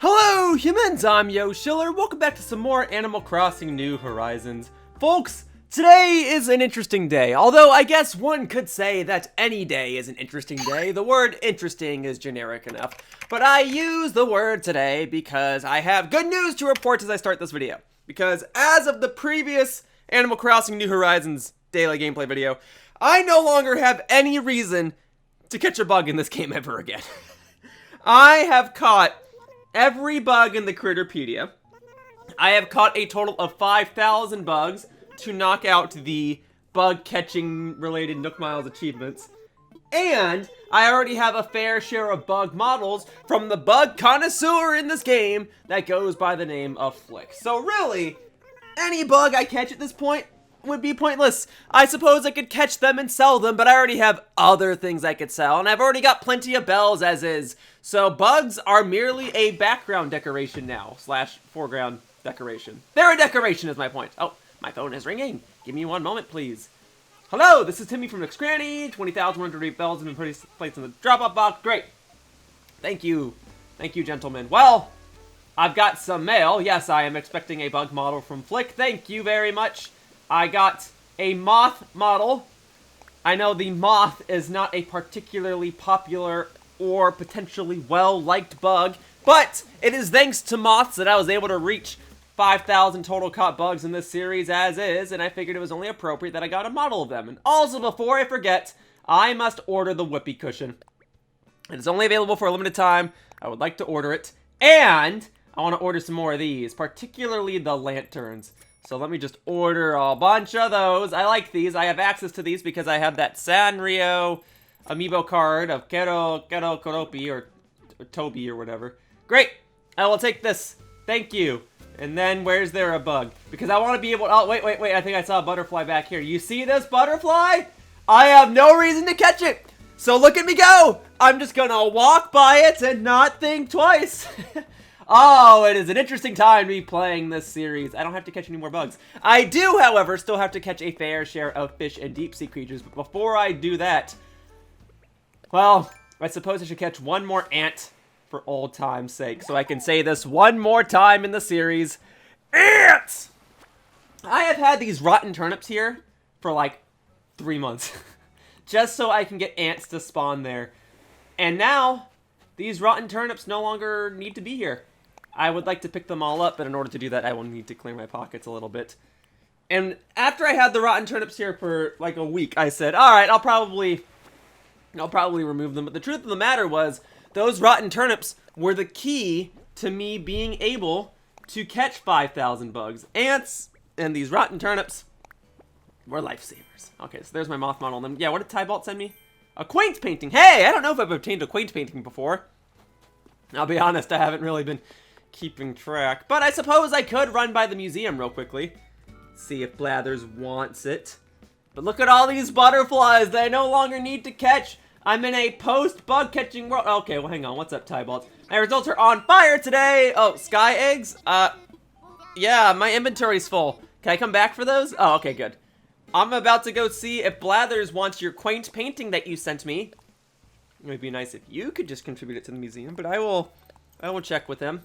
Hello humans, I'm Yoshiller. Welcome back to some more Animal Crossing New Horizons. Folks, today is an interesting day, although I guess one could say that any day is an interesting day. The word interesting is generic enough, but I use the word today because I have good news to report as I start this video. Because as of the previous Animal Crossing New Horizons daily gameplay video, I no longer have any reason to catch a bug in this game ever again. I have caught every bug in the Critterpedia. I have caught a total of 5,000 bugs to knock out the bug catching related Nook Miles achievements. And I already have a fair share of bug models from the bug connoisseur in this game that goes by the name of Flick. So really, any bug I catch at this point would be pointless. I suppose I could catch them and sell them, but I already have other things I could sell, and I've already got plenty of bells as is. So bugs are merely a background decoration now, slash foreground decoration. They're a decoration is my point. Oh, my phone is ringing. Give me one moment, please. Hello, this is Timmy from Nook's Granny. 20,108 bells have been placed in the drop-off box. Great. Thank you. Thank you, gentlemen. Well, I've got some mail. Yes, I am expecting a bug model from Flick. Thank you very much. I got a moth model. I know the moth is not a particularly popular or potentially well-liked bug, but it is thanks to moths that I was able to reach 5,000 total caught bugs in this series as is, and I figured it was only appropriate that I got a model of them. And also, before I forget, I must order the whoopee cushion. It is only available for a limited time. I would like to order it, and I want to order some more of these, particularly the lanterns. So let me just order a bunch of those. I like these. I have access to these because I have that Sanrio amiibo card of Kero Koropi or Toby or whatever. Great. I will take this. Thank you. And then where's there a bug? Because I want to be able... Oh, wait. I think I saw a butterfly back here. You see this butterfly? I have no reason to catch it. So look at me go. I'm just going to walk by it and not think twice. Oh, it is an interesting time to be playing this series. I don't have to catch any more bugs. I do, however, still have to catch a fair share of fish and deep-sea creatures. But before I do that, well, I suppose I should catch one more ant for old time's sake. So I can say this one more time in the series. Ants! I have had these rotten turnips here for like 3 months. Just so I can get ants to spawn there. And now, these rotten turnips no longer need to be here. I would like to pick them all up, but in order to do that, I will need to clear my pockets a little bit. And after I had the rotten turnips here for like a week, I said, all right, I'll probably remove them. But the truth of the matter was, those rotten turnips were the key to me being able to catch 5,000 bugs. Ants and these rotten turnips were lifesavers. Okay, so there's my moth model. And then, yeah, what did Tybalt send me? A quaint painting. Hey, I don't know if I've obtained a quaint painting before. I'll be honest, I haven't really been keeping track. But I suppose I could run by the museum real quickly. See if Blathers wants it. But look at all these butterflies that I no longer need to catch. I'm in a post-bug catching world. Okay, well, hang on. What's up, Tybalt? My results are on fire today. Oh, sky eggs? Yeah, my inventory's full. Can I come back for those? Oh, okay, good. I'm about to go see if Blathers wants your quaint painting that you sent me. It would be nice if you could just contribute it to the museum, but I will check with him.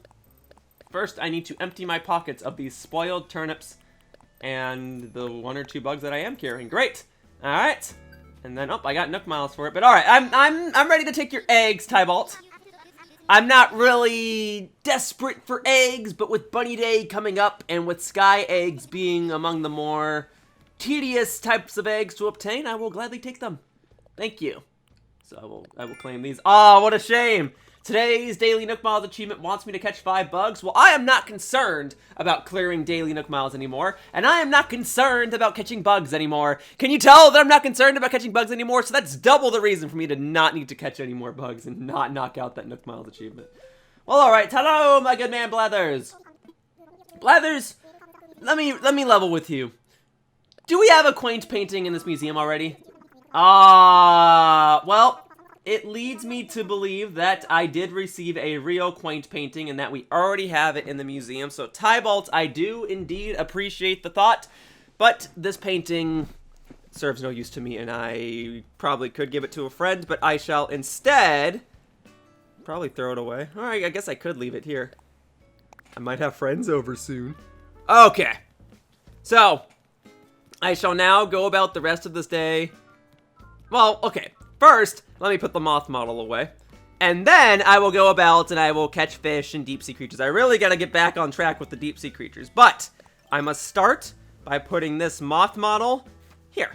First, I need to empty my pockets of these spoiled turnips and the 1 or 2 bugs that I am carrying. Great. All right. And then, oh, I got Nook Miles for it. But all right, I'm ready to take your eggs, Tybalt. I'm not really desperate for eggs, but with Bunny Day coming up and with sky eggs being among the more tedious types of eggs to obtain, I will gladly take them. Thank you. So I will claim these. Oh, what a shame. Today's Daily Nook Miles achievement wants me to catch 5 bugs. Well, I am not concerned about clearing Daily Nook Miles anymore, and I am not concerned about catching bugs anymore. Can you tell that I'm not concerned about catching bugs anymore? So that's double the reason for me to not need to catch any more bugs and not knock out that Nook Miles achievement. Well, all right. Hello, my good man Blathers. Blathers, let me level with you. Do we have a quaint painting in this museum already? Well, it leads me to believe that I did receive a real quaint painting and that we already have it in the museum. So, Tybalt, I do indeed appreciate the thought, but this painting serves no use to me, and I probably could give it to a friend, but I shall instead probably throw it away. Alright, I guess I could leave it here. I might have friends over soon. Okay. So, I shall now go about the rest of this day. Well, okay. First, let me put the moth model away. And then I will go about and I will catch fish and deep sea creatures. I really gotta get back on track with the deep sea creatures. But I must start by putting this moth model here.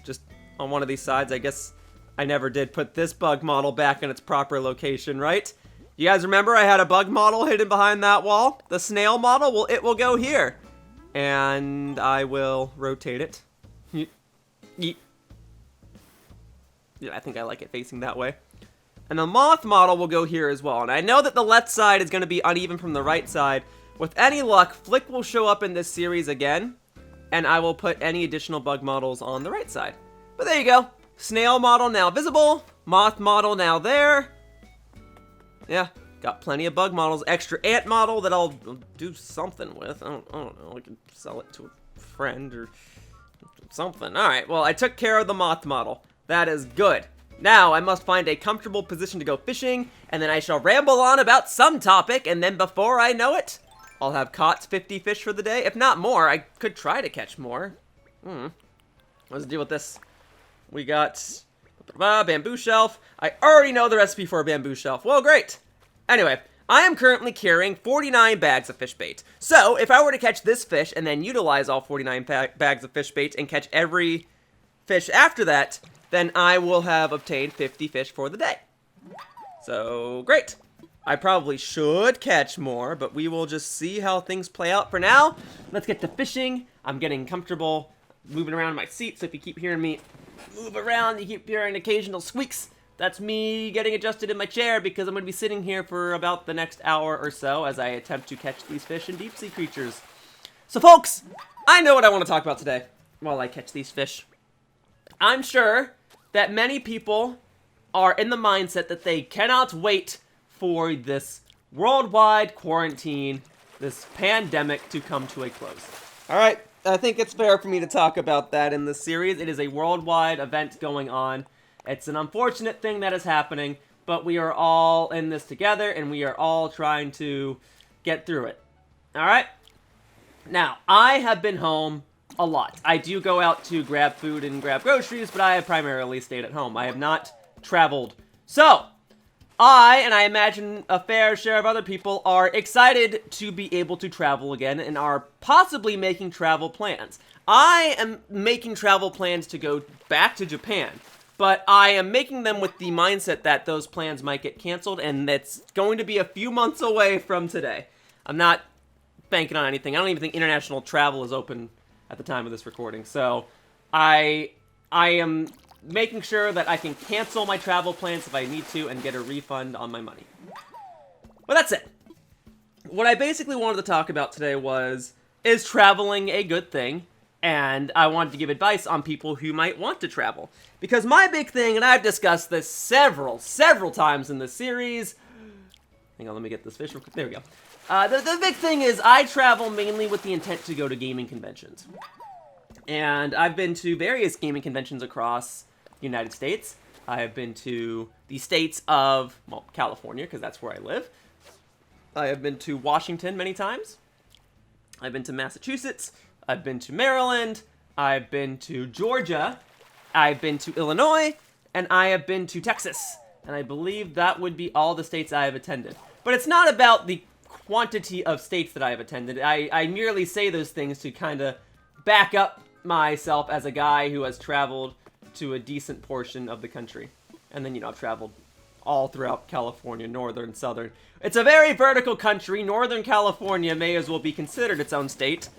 Just on one of these sides. I guess I never did put this bug model back in its proper location, right? You guys remember I had a bug model hidden behind that wall? The snail model, well, it will go here. And I will rotate it. Yeah, I think I like it facing that way. And the moth model will go here as well. And I know that the left side is going to be uneven from the right side. With any luck, Flick will show up in this series again. And I will put any additional bug models on the right side. But there you go. Snail model now visible. Moth model now there. Yeah, got plenty of bug models. Extra ant model that I'll do something with. I don't know. I can sell it to a friend or something. Alright, well, I took care of the moth model. That is good. Now, I must find a comfortable position to go fishing, and then I shall ramble on about some topic, and then before I know it, I'll have caught 50 fish for the day. If not more, I could try to catch more. Let's deal with this. We got bamboo shelf. I already know the recipe for a bamboo shelf. Well, great. Anyway, I am currently carrying 49 bags of fish bait. So, if I were to catch this fish and then utilize all 49 bags of fish bait and catch every fish after that, then I will have obtained 50 fish for the day. So, great. I probably should catch more, but we will just see how things play out for now. Let's get to fishing. I'm getting comfortable moving around in my seat, so if you keep hearing me move around, you keep hearing occasional squeaks, that's me getting adjusted in my chair because I'm going to be sitting here for about the next hour or so as I attempt to catch these fish and deep sea creatures. So, folks, I know what I want to talk about today while I catch these fish. I'm sure that many people are in the mindset that they cannot wait for this worldwide quarantine, this pandemic to come to a close. Alright, I think it's fair for me to talk about that in this series. It is a worldwide event going on. It's an unfortunate thing that is happening, but we are all in this together, and we are all trying to get through it. Alright? Now, I have been home a lot. I do go out to grab food and grab groceries, but I have primarily stayed at home. I have not traveled. So, and I imagine a fair share of other people, are excited to be able to travel again and are possibly making travel plans. I am making travel plans to go back to Japan, but I am making them with the mindset that those plans might get canceled, and it's going to be a few months away from today. I'm not banking on anything. I don't even think international travel is open at the time of this recording. So I am making sure that I can cancel my travel plans if I need to and get a refund on my money. But that's it. What I basically wanted to talk about today was, is traveling a good thing? And I wanted to give advice on people who might want to travel. Because my big thing, and I've discussed this several times in this series. Hang on, let me get this fish real quick. There we go. The big thing is I travel mainly with the intent to go to gaming conventions. And I've been to various gaming conventions across the United States. I have been to the states of, well, California, because that's where I live. I have been to Washington many times. I've been to Massachusetts. I've been to Maryland. I've been to Georgia. I've been to Illinois. And I have been to Texas. And I believe that would be all the states I have attended. But it's not about the quantity of states that I have attended. I merely say those things to kind of back up myself as a guy who has traveled to a decent portion of the country. And then, I've traveled all throughout California, northern, southern. It's a very vertical country. Northern California may as well be considered its own state,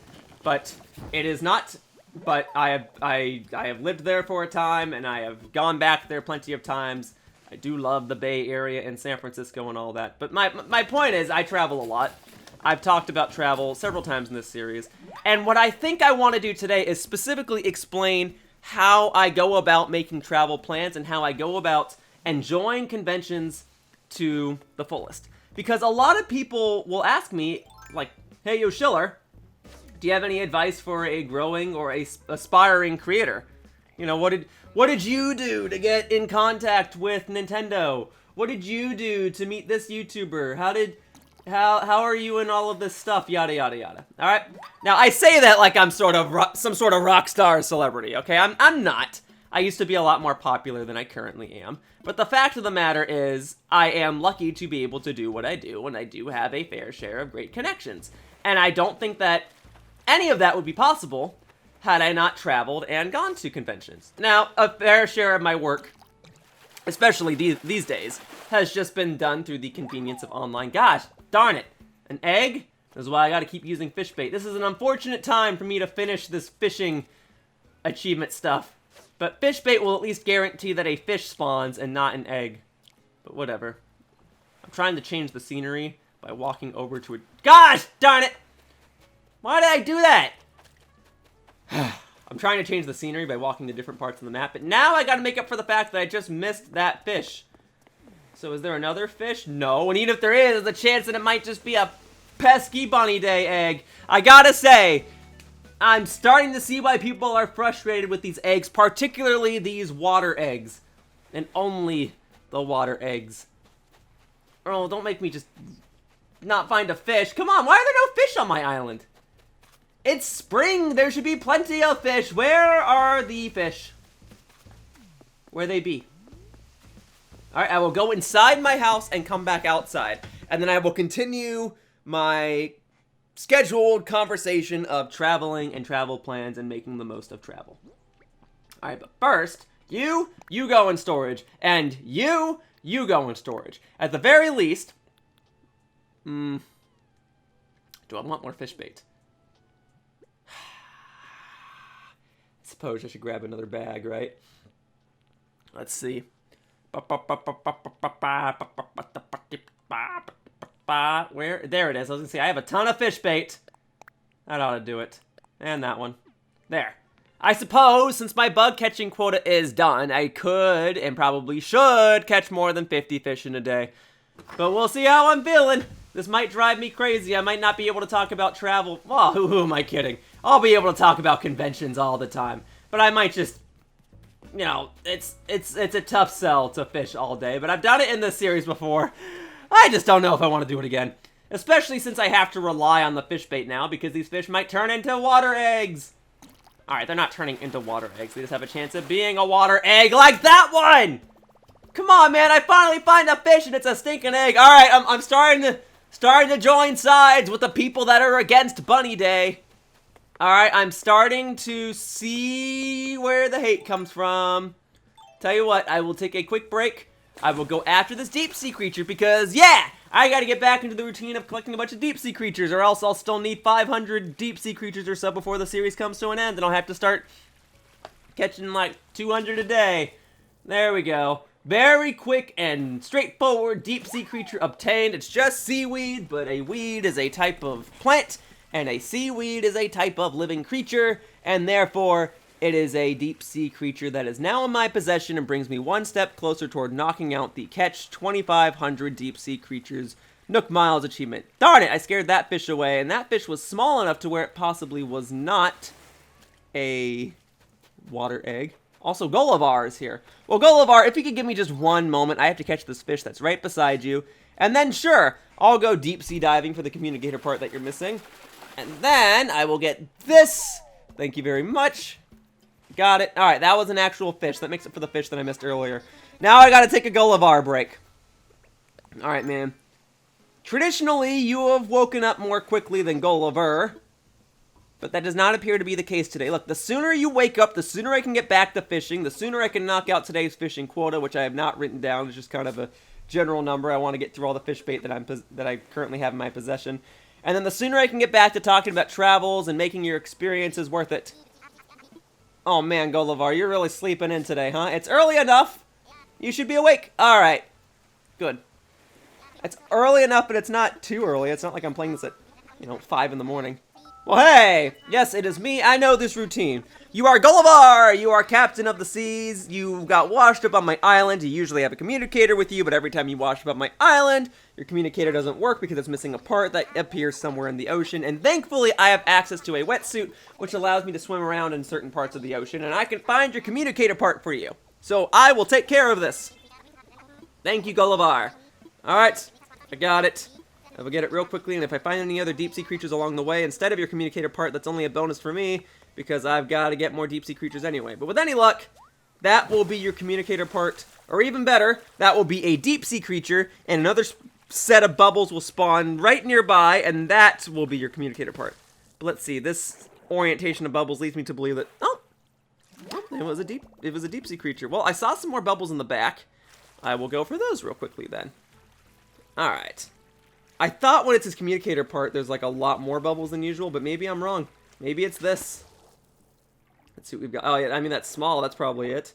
but it is not. But I have lived there for a time, and I have gone back there plenty of times. I do love the Bay Area and San Francisco and all that. But my point is, I travel a lot. I've talked about travel several times in this series. And what I think I want to do today is specifically explain how I go about making travel plans and how I go about enjoying conventions to the fullest. Because a lot of people will ask me, like, hey, Yoshiller, do you have any advice for a growing or a aspiring creator? What did you do to get in contact with Nintendo? What did you do to meet this YouTuber? How How are you in all of this stuff? Yada, yada, yada. All right. Now, I say that like I'm some sort of rock star celebrity, okay? I'm not. I used to be a lot more popular than I currently am. But the fact of the matter is, I am lucky to be able to do what I do, and I do have a fair share of great connections. And I don't think that any of that would be possible had I not traveled and gone to conventions. Now, a fair share of my work, especially these days, has just been done through the convenience of online. Gosh, darn it. An egg? This is why I gotta keep using fish bait. This is an unfortunate time for me to finish this fishing achievement stuff. But fish bait will at least guarantee that a fish spawns and not an egg. But whatever. I'm trying to change the scenery by walking over to a... Gosh, darn it! Why did I do that? I'm trying to change the scenery by walking to different parts of the map, but now I gotta make up for the fact that I just missed that fish. So is there another fish? No, and even if there is, there's a chance that it might just be a pesky bunny day egg. I gotta say, I'm starting to see why people are frustrated with these eggs, particularly these water eggs. And only the water eggs. Oh, don't make me just not find a fish. Come on, why are there no fish on my island? It's spring, there should be plenty of fish. Where are the fish? Where they be? Alright, I will go inside my house and come back outside. And then I will continue my scheduled conversation of traveling and travel plans and making the most of travel. Alright, but first, you go in storage. And you go in storage. At the very least... do I want more fish bait? I suppose I should grab another bag, right? Let's see. Where? There it is. I was gonna say, I have a ton of fish bait. That ought to do it. And that one. There. I suppose, since my bug catching quota is done, I could, and probably should, catch more than 50 fish in a day. But we'll see how I'm feeling. This might drive me crazy. I might not be able to talk about travel. Well, who am I kidding? I'll be able to talk about conventions all the time. But I might just... You know, it's a tough sell to fish all day, but I've done it in this series before. I just don't know if I want to do it again. Especially since I have to rely on the fish bait now, because these fish might turn into water eggs. Alright, they're not turning into water eggs. They just have a chance of being a water egg like that one! Come on, man, I finally find a fish and it's a stinking egg. Alright, I'm starting to join sides with the people that are against Bunny Day. Alright, I'm starting to see where the hate comes from. Tell you what, I will take a quick break. I will go after this deep sea creature because, yeah, I gotta get back into the routine of collecting a bunch of deep sea creatures, or else I'll still need 500 deep sea creatures or so before the series comes to an end, and I'll have to start catching like 200 a day. There we go. Very quick and straightforward deep sea creature obtained. It's just seaweed, but a weed is a type of plant, and a seaweed is a type of living creature, and therefore, it is a deep sea creature that is now in my possession and brings me one step closer toward knocking out the Catch 2,500 Deep Sea Creatures Nook Miles achievement. Darn it, I scared that fish away, and that fish was small enough to where it possibly was not a water egg. Also, Gulliver is here. Well, Gulliver, if you could give me just one moment, I have to catch this fish that's right beside you, and then sure, I'll go deep sea diving for the communicator part that you're missing. And then I will get this. Thank you very much. Got it. Alright, that was an actual fish. That makes it for the fish that I missed earlier. Now I gotta take a Gulliver break. Alright, man. Traditionally, you have woken up more quickly than Gulliver. But that does not appear to be the case today. Look, the sooner you wake up, the sooner I can get back to fishing. The sooner I can knock out today's fishing quota, which I have not written down. It's just kind of a general number. I want to get through all the fish bait that I currently have in my possession. And then the sooner I can get back to talking about travels and making your experiences worth it. Oh man, Gulliver, you're really sleeping in today, huh? It's early enough. You should be awake. Alright. Good. It's early enough, but it's not too early. It's not like I'm playing this at, 5 in the morning. Well, hey! Yes, it is me. I know this routine. You are Gulliver! You are captain of the seas. You got washed up on my island. You usually have a communicator with you, but every time you wash up on my island, your communicator doesn't work because it's missing a part that appears somewhere in the ocean. And thankfully, I have access to a wetsuit, which allows me to swim around in certain parts of the ocean, and I can find your communicator part for you. So I will take care of this. Thank you, Gulliver. Alright, I got it. I will get it real quickly, and if I find any other deep-sea creatures along the way, instead of your communicator part, that's only a bonus for me, because I've got to get more deep-sea creatures anyway. But with any luck, that will be your communicator part, or even better, that will be a deep-sea creature, and another set of bubbles will spawn right nearby, and that will be your communicator part. But let's see, this orientation of bubbles leads me to believe that, oh, it was a deep-sea creature. Well, I saw some more bubbles in the back. I will go for those real quickly then. Alright. I thought when it's his communicator part, there's like a lot more bubbles than usual, but maybe I'm wrong. Maybe it's this. Let's see what we've got. Oh, yeah, I mean, that's small. That's probably it.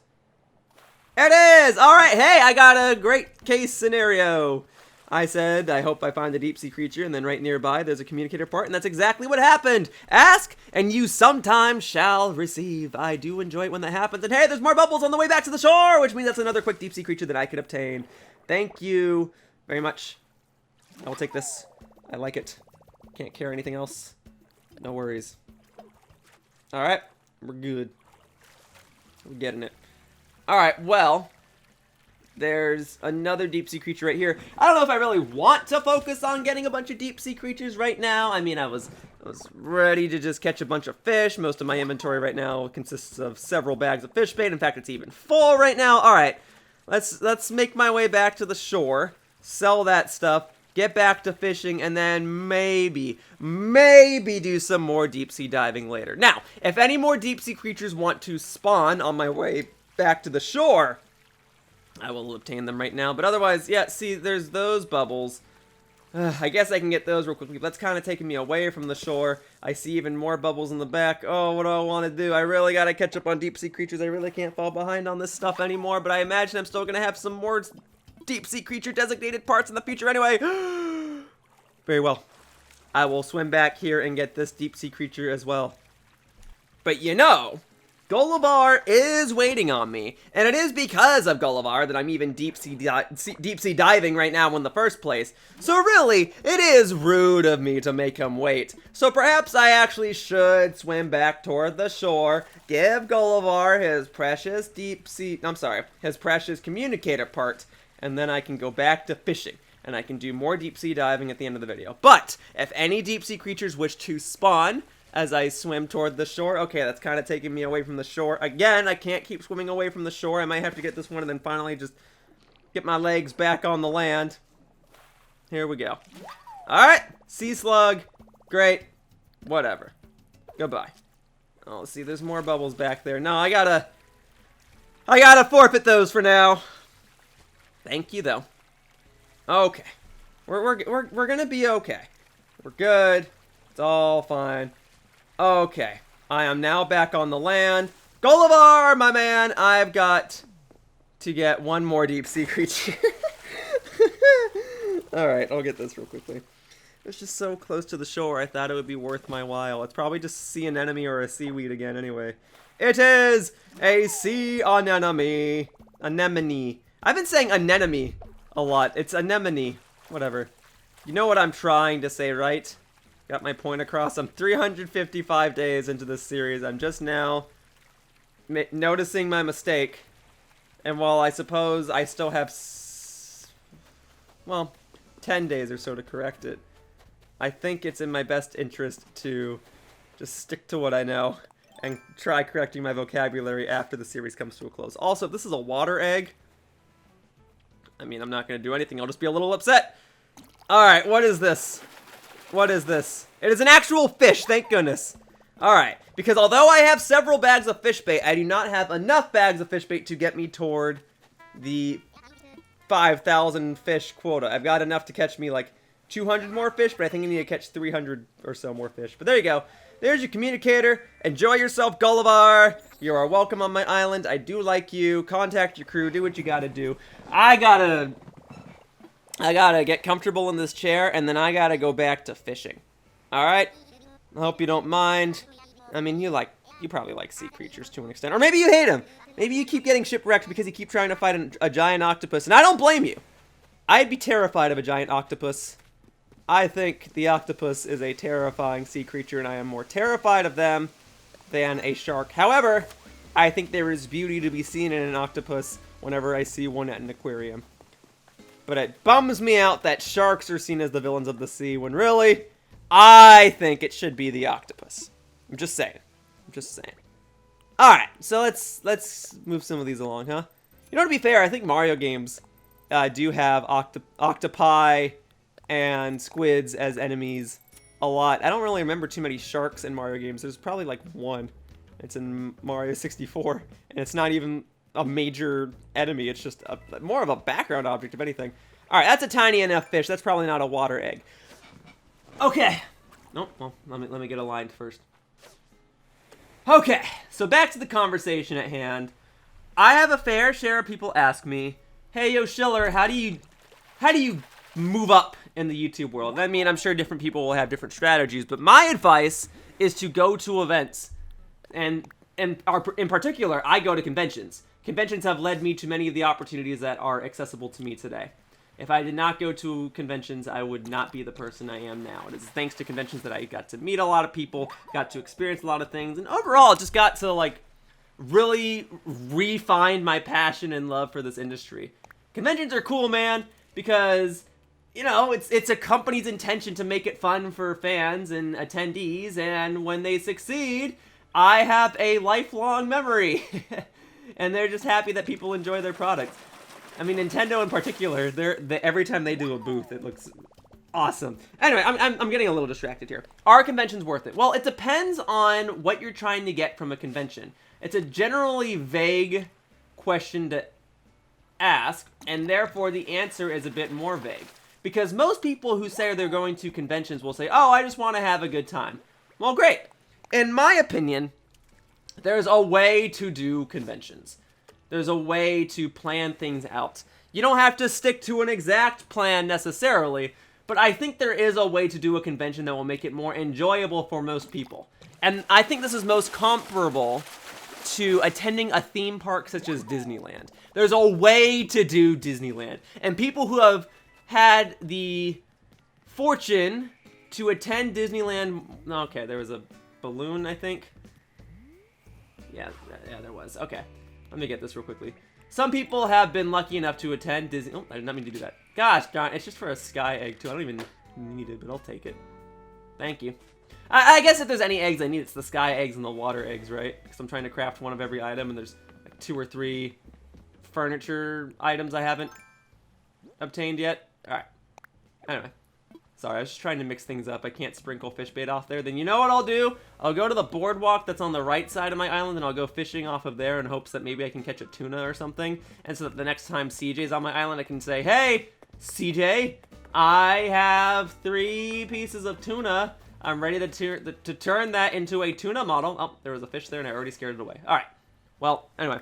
There it is! Alright, hey, I got a great case scenario. I said, I hope I find a deep-sea creature, and then right nearby there's a communicator part, and that's exactly what happened. Ask, and you sometimes shall receive. I do enjoy it when that happens. And hey, there's more bubbles on the way back to the shore, which means that's another quick deep-sea creature that I could obtain. Thank you very much. I will take this. I like it. Can't carry anything else. No worries. Alright, we're good. We're getting it. Alright, well, there's another deep-sea creature right here. I don't know if I really want to focus on getting a bunch of deep-sea creatures right now. I mean, I was ready to just catch a bunch of fish. Most of my inventory right now consists of several bags of fish bait. In fact, it's even full right now. Alright, let's make my way back to the shore, sell that stuff, get back to fishing, and then maybe do some more deep-sea diving later. Now, if any more deep-sea creatures want to spawn on my way back to the shore, I will obtain them right now. But otherwise, yeah, see, there's those bubbles. I guess I can get those real quickly. That's kind of taking me away from the shore. I see even more bubbles in the back. Oh, what do I want to do? I really got to catch up on deep-sea creatures. I really can't fall behind on this stuff anymore, but I imagine I'm still going to have some more deep-sea creature designated parts in the future anyway. Very well. I will swim back here and get this deep-sea creature as well. But you know, Gulliver is waiting on me, and it is because of Gulliver that I'm even deep-sea diving right now in the first place. So really, it is rude of me to make him wait. So perhaps I actually should swim back toward the shore, give Gulliver his precious his precious communicator part, and then I can go back to fishing, and I can do more deep-sea diving at the end of the video. But if any deep-sea creatures wish to spawn as I swim toward the shore, okay, that's kind of taking me away from the shore. Again, I can't keep swimming away from the shore. I might have to get this one and then finally just get my legs back on the land. Here we go. Alright, sea slug. Great. Whatever. Goodbye. Oh, let's see, there's more bubbles back there. No, I gotta forfeit those for now. Thank you, though. Okay. We're gonna be okay. We're good. It's all fine. Okay. I am now back on the land. Gulliver, my man! I've got to get one more deep-sea creature. Alright, I'll get this real quickly. It's just so close to the shore, I thought it would be worth my while. It's probably just sea anemone or a seaweed again anyway. It is a sea anemone. Anemone. I've been saying anemone a lot. It's anemone. Whatever. You know what I'm trying to say, right? Got my point across. I'm 355 days into this series. I'm just now noticing my mistake. And while I suppose I still have, well, 10 days or so to correct it, I think it's in my best interest to just stick to what I know and try correcting my vocabulary after the series comes to a close. Also, if this is a water egg, I mean, I'm not going to do anything. I'll just be a little upset. Alright, what is this? What is this? It is an actual fish, thank goodness. Alright, because although I have several bags of fish bait, I do not have enough bags of fish bait to get me toward the 5,000 fish quota. I've got enough to catch me like 200 more fish, but I think I need to catch 300 or so more fish. But there you go. There's your communicator. Enjoy yourself, Gulliver. You are welcome on my island. I do like you. Contact your crew. Do what you gotta do. I gotta get comfortable in this chair, and then I gotta go back to fishing. Alright? I hope you don't mind. I mean, you probably like sea creatures to an extent. Or maybe you hate them. Maybe you keep getting shipwrecked because you keep trying to fight a giant octopus. And I don't blame you. I'd be terrified of a giant octopus. I think the octopus is a terrifying sea creature, and I am more terrified of them than a shark. However, I think there is beauty to be seen in an octopus whenever I see one at an aquarium. But it bums me out that sharks are seen as the villains of the sea when really, I think it should be the octopus. I'm just saying. Alright, so let's move some of these along, huh? You know, to be fair, I think Mario games do have octopi and squids as enemies a lot. I don't really remember too many sharks in Mario games. There's probably like one. It's in Mario 64, and it's not even a major enemy. It's just more of a background object, if anything. Alright, that's a tiny enough fish. That's probably not a water egg. Okay. Nope, well, let me get aligned first. Okay, so back to the conversation at hand. I have a fair share of people ask me, hey, Yoshiller, how do you move up in the YouTube world? I mean, I'm sure different people will have different strategies, but my advice is to go to events. And in particular, I go to conventions. Conventions have led me to many of the opportunities that are accessible to me today. If I did not go to conventions, I would not be the person I am now. It is thanks to conventions that I got to meet a lot of people, got to experience a lot of things, and overall, just got to, like, really refine my passion and love for this industry. Conventions are cool, man, because, you know, it's a company's intention to make it fun for fans and attendees, and when they succeed, I have a lifelong memory. And they're just happy that people enjoy their products. I mean, Nintendo in particular, every time they do a booth, it looks awesome. Anyway, I'm getting a little distracted here. Are conventions worth it? Well, it depends on what you're trying to get from a convention. It's a generally vague question to ask, and therefore the answer is a bit more vague. Because most people who say they're going to conventions will say, oh, I just want to have a good time. Well, great. In my opinion, there's a way to do conventions. There's a way to plan things out. You don't have to stick to an exact plan necessarily, but I think there is a way to do a convention that will make it more enjoyable for most people. And I think this is most comparable to attending a theme park such as Disneyland. There's a way to do Disneyland. And people who have had the fortune to attend Disneyland... Okay, there was a balloon, I think. Yeah, there was. Okay. Let me get this real quickly. Some people have been lucky enough to attend Disney... Oh, I did not mean to do that. Gosh darn, it's just for a sky egg, too. I don't even need it, but I'll take it. Thank you. I guess if there's any eggs I need, it's the sky eggs and the water eggs, right? Because I'm trying to craft one of every item, and there's like 2 or 3 furniture items I haven't obtained yet. Alright. Anyway. Sorry, I was just trying to mix things up. I can't sprinkle fish bait off there. Then you know what I'll do? I'll go to the boardwalk that's on the right side of my island, and I'll go fishing off of there in hopes that maybe I can catch a tuna or something. And so that the next time CJ's on my island, I can say, hey, CJ, I have 3 pieces of tuna. I'm ready to turn that into a tuna model. Oh, there was a fish there, and I already scared it away. All right. Well, anyway.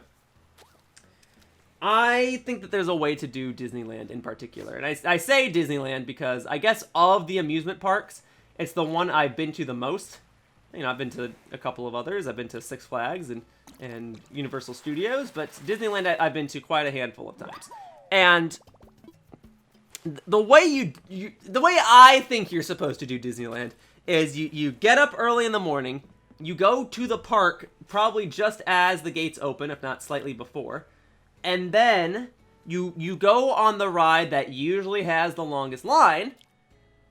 I think that there's a way to do Disneyland in particular. And I say Disneyland because I guess of the amusement parks, it's the one I've been to the most. You know, I've been to a couple of others. I've been to Six Flags and Universal Studios, but Disneyland I've been to quite a handful of times. And the way the way I think you're supposed to do Disneyland is you get up early in the morning, you go to the park probably just as the gates open, if not slightly before. And then you go on the ride that usually has the longest line,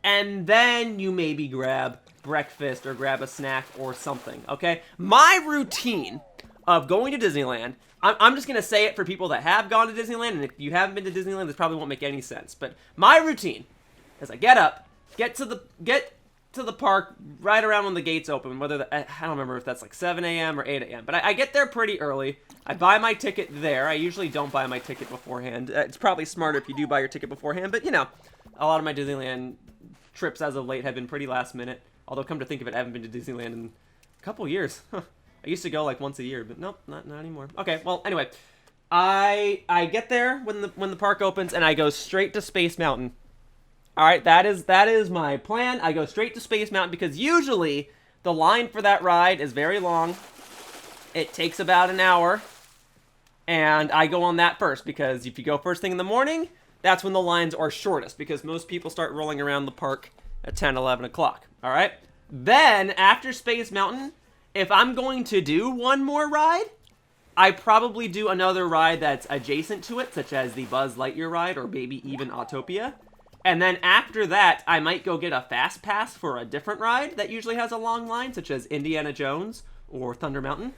and then you maybe grab breakfast or grab a snack or something, okay? My routine of going to Disneyland, I'm just going to say it for people that have gone to Disneyland, and if you haven't been to Disneyland, this probably won't make any sense. But my routine is I get up, get to the park right around when the gates open, whether I don't remember if that's like 7 a.m. or 8 a.m., but I get there pretty early. I buy my ticket there. I usually don't buy my ticket beforehand. It's probably smarter if you do buy your ticket beforehand, but you know, a lot of my Disneyland trips as of late have been pretty last minute. Although, come to think of it, I haven't been to Disneyland in a couple years. I used to go like once a year, but nope, not anymore. Okay, well, anyway, I get there when the park opens, and I go straight to Space Mountain. All right, that is my plan. I go straight to Space Mountain because usually the line for that ride is very long. It takes about an hour, and I go on that first because if you go first thing in the morning, that's when the lines are shortest because most people start rolling around the park at 10, 11 o'clock. All right? Then, after Space Mountain, if I'm going to do one more ride, I probably do another ride that's adjacent to it, such as the Buzz Lightyear ride or maybe even Autopia. And then after that, I might go get a fast pass for a different ride that usually has a long line, such as Indiana Jones or Thunder Mountain.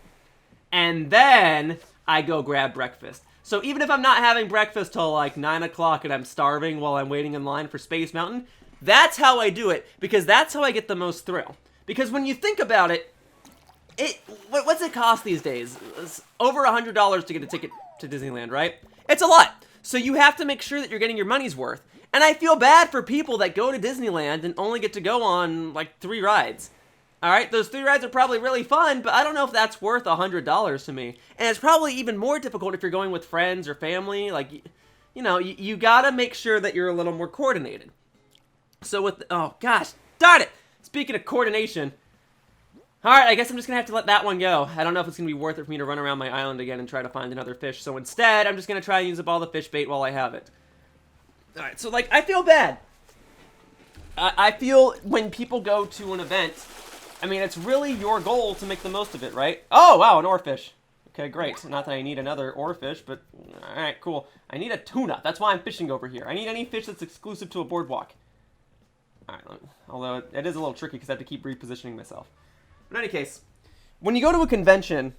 And then I go grab breakfast. So even if I'm not having breakfast till like 9 o'clock and I'm starving while I'm waiting in line for Space Mountain, that's how I do it, because that's how I get the most thrill. Because when you think about it, what's it cost these days? It's over $100 to get a ticket to Disneyland, right? It's a lot. So you have to make sure that you're getting your money's worth. And I feel bad for people that go to Disneyland and only get to go on like 3 rides. Alright, those 3 rides are probably really fun, but I don't know if that's worth $100 to me. And it's probably even more difficult if you're going with friends or family. Like, you know, you gotta make sure that you're a little more coordinated. So with, oh gosh, darn it! Speaking of coordination, alright, I guess I'm just gonna have to let that one go. I don't know if it's gonna be worth it for me to run around my island again and try to find another fish. So instead, I'm just gonna try and use up all the fish bait while I have it. Alright, so like, I feel bad. I feel when people go to an event, I mean, it's really your goal to make the most of it, right? Oh, wow, an oarfish. Okay, great. Not that I need another oarfish, but alright, cool. I need a tuna. That's why I'm fishing over here. I need any fish that's exclusive to a boardwalk. Alright, although it is a little tricky because I have to keep repositioning myself. But in any case, when you go to a convention,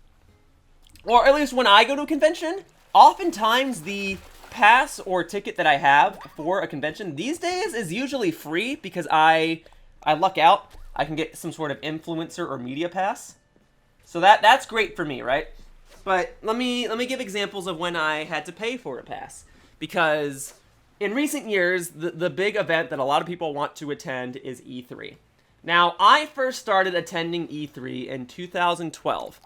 or at least when I go to a convention, oftentimes the pass or ticket that I have for a convention these days is usually free because I luck out. I can get some sort of influencer or media pass. So that's great for me, right? But let me give examples of when I had to pay for a pass. Because in recent years, the big event that a lot of people want to attend is E3. Now, I first started attending E3 in 2012.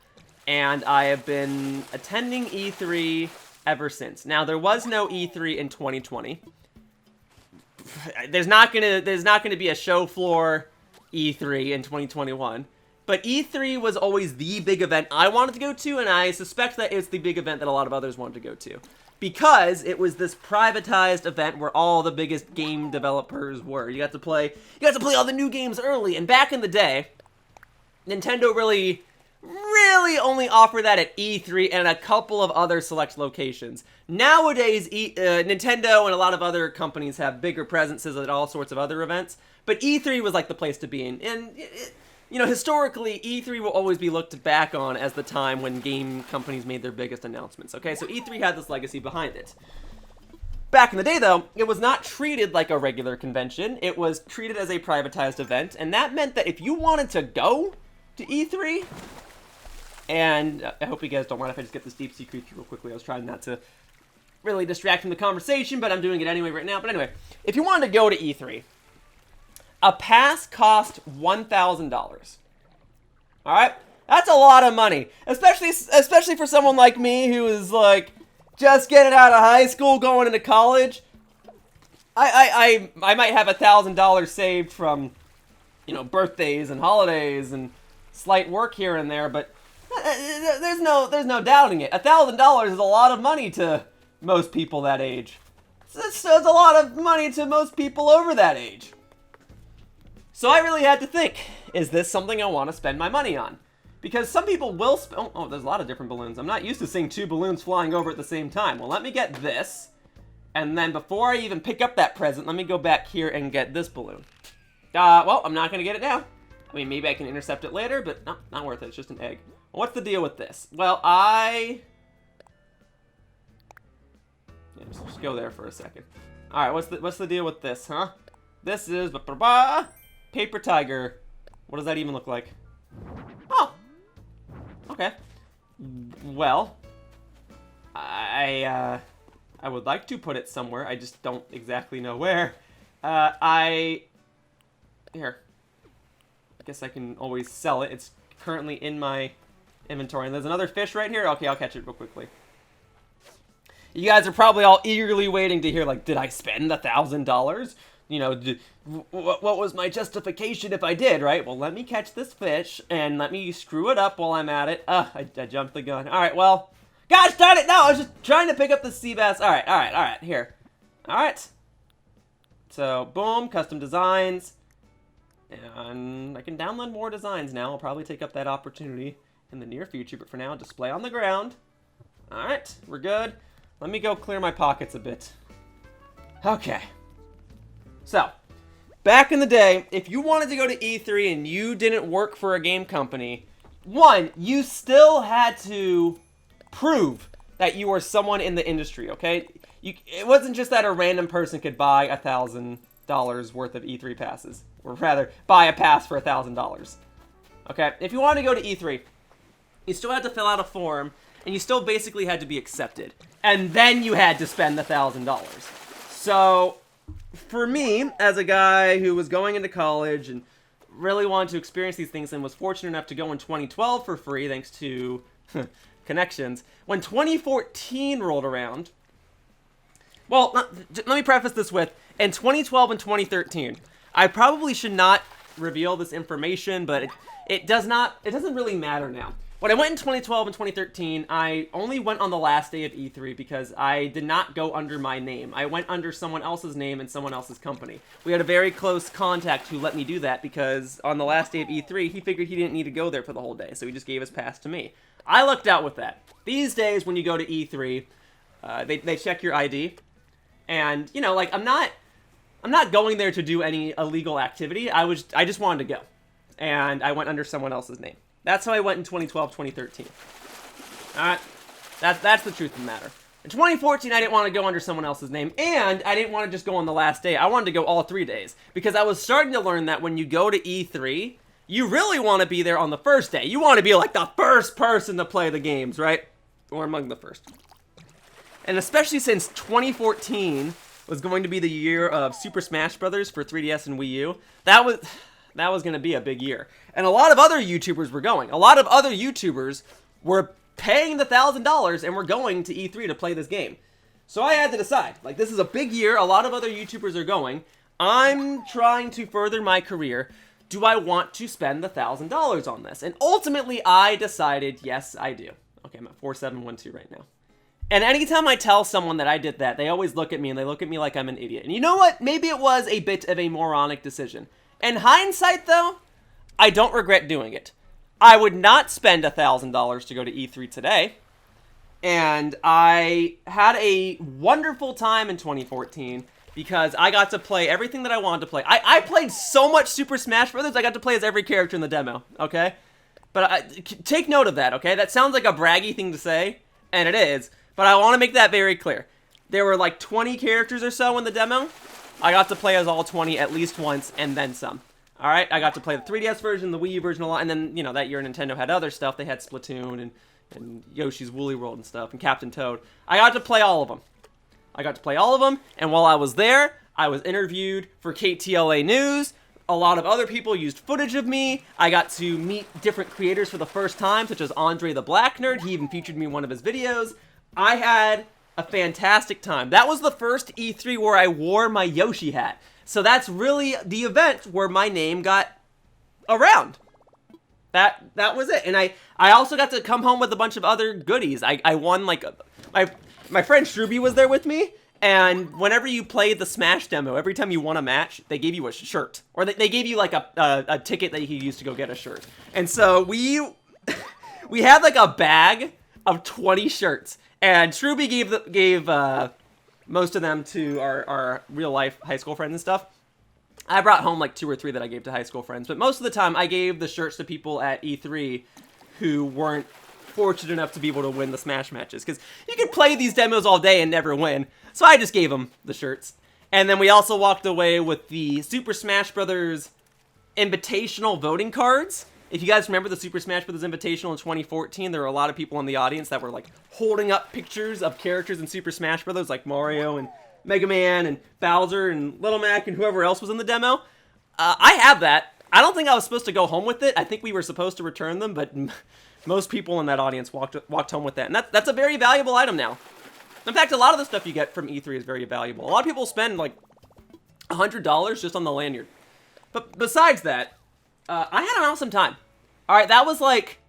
And I have been attending E3 ever since. Now, there was no E3 in 2020. There's not gonna be a show floor E3 in 2021, but E3 was always the big event I wanted to go to, and I suspect that it's the big event that a lot of others wanted to go to, because it was this privatized event where all the biggest game developers were. You got to play all the new games early, and back in the day, Nintendo really only offered that at E3 and a couple of other select locations. Nowadays, Nintendo and a lot of other companies have bigger presences at all sorts of other events, but E3 was like the place to be in. And, you know, historically, E3 will always be looked back on as the time when game companies made their biggest announcements, okay? So E3 had this legacy behind it. Back in the day, though, it was not treated like a regular convention. It was treated as a privatized event, and that meant that if you wanted to go to E3, and I hope you guys don't mind if I just get this deep sea creature real quickly. I was trying not to really distract from the conversation, but I'm doing it anyway right now. But anyway, if you wanted to go to E3, a pass cost $1,000. Alright? That's a lot of money. Especially for someone like me who is, like, just getting out of high school, going into college. I might have $1,000 saved from, you know, birthdays and holidays and slight work here and there, but there's no doubting it. $1,000 is a lot of money to most people that age. It's a lot of money to most people over that age. So I really had to think, is this something I want to spend my money on? Because some people will oh, there's a lot of different balloons. I'm not used to seeing 2 balloons flying over at the same time. Well, let me get this. And then before I even pick up that present, let me go back here and get this balloon. Well, I'm not going to get it now. I mean, maybe I can intercept it later, but no, not worth it. It's just an egg. What's the deal with this? Well, yeah, just go there for a second. All right, what's the deal with this, huh? This is paper tiger. What does that even look like? Oh, okay. Well, I would like to put it somewhere. I just don't exactly know where. Here. I guess I can always sell it. It's currently in my inventory. And there's another fish right here. Okay, I'll catch it real quickly. You guys are probably all eagerly waiting to hear, like, did I spend $1,000? You know, what was my justification if I did, right? Well, let me catch this fish, and let me screw it up while I'm at it. I jumped the gun. All right, well, gosh darn it, no, I was just trying to pick up the sea bass. All right, here. All right. So, boom, custom designs. And I can download more designs now. I'll probably take up that opportunity in the near future, but for now, display on the ground. Alright, we're good. Let me go clear my pockets a bit. Okay. So, back in the day, if you wanted to go to E3 and you didn't work for a game company, one, you still had to prove that you were someone in the industry, okay? It wasn't just that a random person could buy $1,000 worth of E3 passes. Or rather, buy a pass for $1,000. Okay? If you wanted to go to E3, you still had to fill out a form, and you still basically had to be accepted. And then you had to spend the $1,000. So, for me, as a guy who was going into college and really wanted to experience these things and was fortunate enough to go in 2012 for free thanks to connections, when 2014 rolled around, well, let me preface this with, in 2012 and 2013, I probably should not reveal this information, but it doesn't really matter now. When I went in 2012 and 2013, I only went on the last day of E3 because I did not go under my name. I went under someone else's name and someone else's company. We had a very close contact who let me do that because on the last day of E3, he figured he didn't need to go there for the whole day, so he just gave his pass to me. I lucked out with that. These days, when you go to E3, they check your ID, and, you know, like, I'm not going there to do any illegal activity. I just wanted to go, and I went under someone else's name. That's how I went in 2012, 2013. Alright? That's the truth of the matter. In 2014, I didn't want to go under someone else's name, and I didn't want to just go on the last day. I wanted to go all 3 days, because I was starting to learn that when you go to E3, you really want to be there on the first day. You want to be like the first person to play the games, right? Or among the first. And especially since 2014 was going to be the year of Super Smash Bros. For 3DS and Wii U, that was going to be a big year. And a lot of other YouTubers were going. A lot of other YouTubers were paying the $1,000 and were going to E3 to play this game. So I had to decide. Like, this is a big year. A lot of other YouTubers are going. I'm trying to further my career. Do I want to spend the $1,000 on this? And ultimately, I decided, yes, I do. Okay, I'm at 4712 right now. And anytime I tell someone that I did that, they always look at me and they look at me like I'm an idiot. And you know what? Maybe it was a bit of a moronic decision. In hindsight, though, I don't regret doing it. I would not spend $1,000 to go to E3 today. And I had a wonderful time in 2014 because I got to play everything that I wanted to play. I played so much Super Smash Bros. I got to play as every character in the demo, okay? But take note of that, okay? That sounds like a braggy thing to say, and it is. But I want to make that very clear. There were like 20 characters or so in the demo. I got to play as all 20 at least once, and then some. Alright, I got to play the 3DS version, the Wii U version a lot, and then, you know, that year Nintendo had other stuff. They had Splatoon and Yoshi's Woolly World and stuff, and Captain Toad. I got to play all of them. And while I was there, I was interviewed for KTLA News. A lot of other people used footage of me. I got to meet different creators for the first time, such as Andre the Black Nerd. He even featured me in one of his videos. I had a fantastic time. That was the first E3 where I wore my Yoshi hat. So that's really the event where my name got around. That was it. And I also got to come home with a bunch of other goodies. I won, like, my friend Shruby was there with me. And whenever you played the Smash demo, every time you won a match, they gave you a shirt. Or they gave you, like, a ticket that you could use to go get a shirt. And so we had, like, a bag of 20 shirts. And Shruby gave most of them to our real-life high school friends and stuff. I brought home, like, 2 or 3 that I gave to high school friends. But most of the time, I gave the shirts to people at E3 who weren't fortunate enough to be able to win the Smash matches. Because you could play these demos all day and never win. So I just gave them the shirts. And then we also walked away with the Super Smash Bros. Invitational voting cards. If you guys remember the Super Smash Bros. Invitational in 2014, there were a lot of people in the audience that were, like, holding up pictures of characters in Super Smash Bros. Like Mario and Mega Man and Bowser and Little Mac and whoever else was in the demo. I have that. I don't think I was supposed to go home with it. I think we were supposed to return them, but most people in that audience walked home with that. And that's a very valuable item now. In fact, a lot of the stuff you get from E3 is very valuable. A lot of people spend, like, $100 just on the lanyard. But besides that, I had an awesome time. Alright, that was like...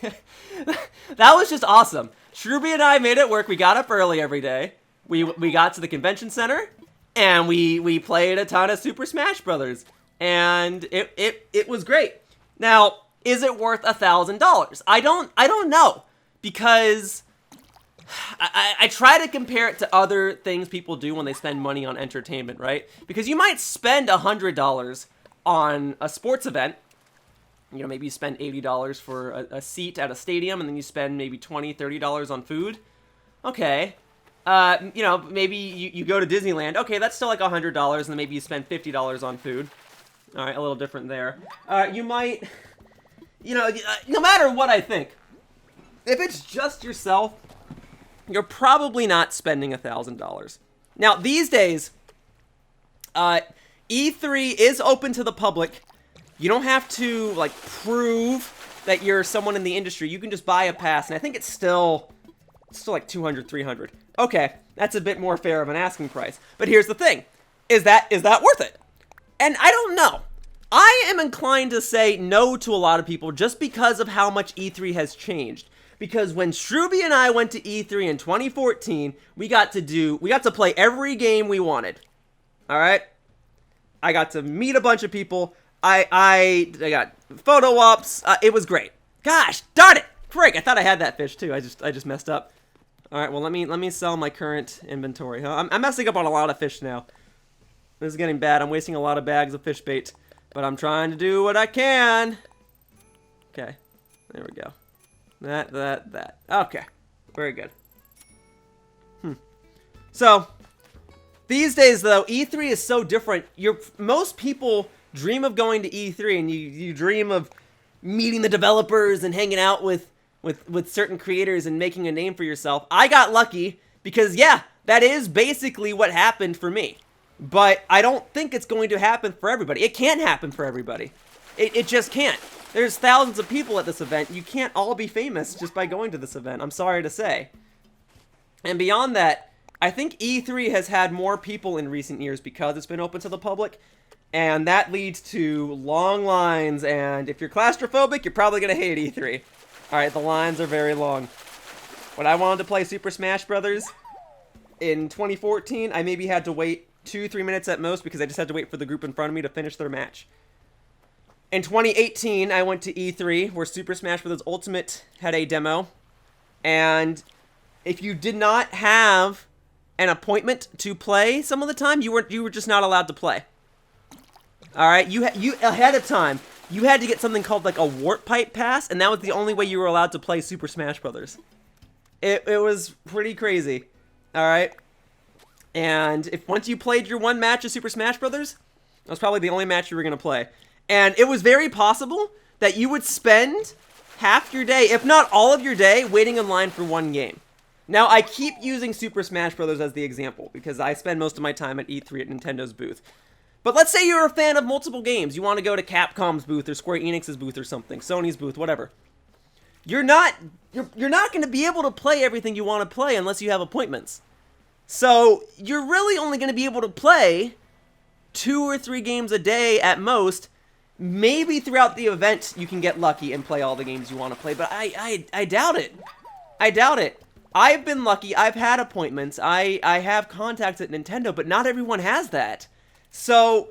that was just awesome. Shruby and I made it work. We got up early every day. We got to the convention center, and we played a ton of Super Smash Brothers. And it was great. Now, is it worth $1,000? I don't know. Because I try to compare it to other things people do when they spend money on entertainment, right? Because you might spend $100 on a sports event. You know, maybe you spend $80 for a seat at a stadium, and then you spend maybe $20, $30 on food. Okay. You know, maybe you go to Disneyland. Okay, that's still like $100, and then maybe you spend $50 on food. All right, a little different there. You might, you know, no matter what I think, if it's just yourself, you're probably not spending $1,000. Now, these days, E3 is open to the public. You don't have to, like, prove that you're someone in the industry. You can just buy a pass, and I think it's still like $200, $300. Okay, that's a bit more fair of an asking price. But here's the thing. Is that worth it? And I don't know. I am inclined to say no to a lot of people just because of how much E3 has changed. Because when Shruby and I went to E3 in 2014, we got to play every game we wanted. All right? I got to meet a bunch of people. I got photo ops. It was great. Gosh, darn it! Frick, I thought I had that fish too. I just messed up. All right, well let me sell my current inventory. I'm messing up on a lot of fish now. This is getting bad. I'm wasting a lot of bags of fish bait, but I'm trying to do what I can. Okay, there we go. That. Okay, very good. So these days though, E3 is so different. Most people dream of going to E3, and you dream of meeting the developers and hanging out with certain creators and making a name for yourself. I got lucky because, yeah, that is basically what happened for me. But I don't think it's going to happen for everybody. It can't happen for everybody. It just can't. There's thousands of people at this event. You can't all be famous just by going to this event, I'm sorry to say. And beyond that, I think E3 has had more people in recent years because it's been open to the public. And that leads to long lines, and if you're claustrophobic, you're probably going to hate E3. Alright, the lines are very long. When I wanted to play Super Smash Brothers in 2014, I maybe had to wait 2-3 minutes at most because I just had to wait for the group in front of me to finish their match. In 2018, I went to E3, where Super Smash Bros. Ultimate had a demo, and if you did not have an appointment to play some of the time, you were just not allowed to play. All right, you ahead of time, you had to get something called like a Warp Pipe Pass, and that was the only way you were allowed to play Super Smash Brothers. It was pretty crazy. All right, and once you played your one match of Super Smash Brothers, that was probably the only match you were gonna play, and it was very possible that you would spend half your day, if not all of your day, waiting in line for one game. Now, I keep using Super Smash Brothers as the example because I spend most of my time at E3 at Nintendo's booth. But let's say you're a fan of multiple games. You want to go to Capcom's booth or Square Enix's booth or something, Sony's booth, whatever. You're not going to be able to play everything you want to play unless you have appointments. So you're really only going to be able to play 2 or 3 games a day at most. Maybe throughout the event you can get lucky and play all the games you want to play, but I doubt it. I doubt it. I've been lucky. I've had appointments. I have contacts at Nintendo, but not everyone has that. So,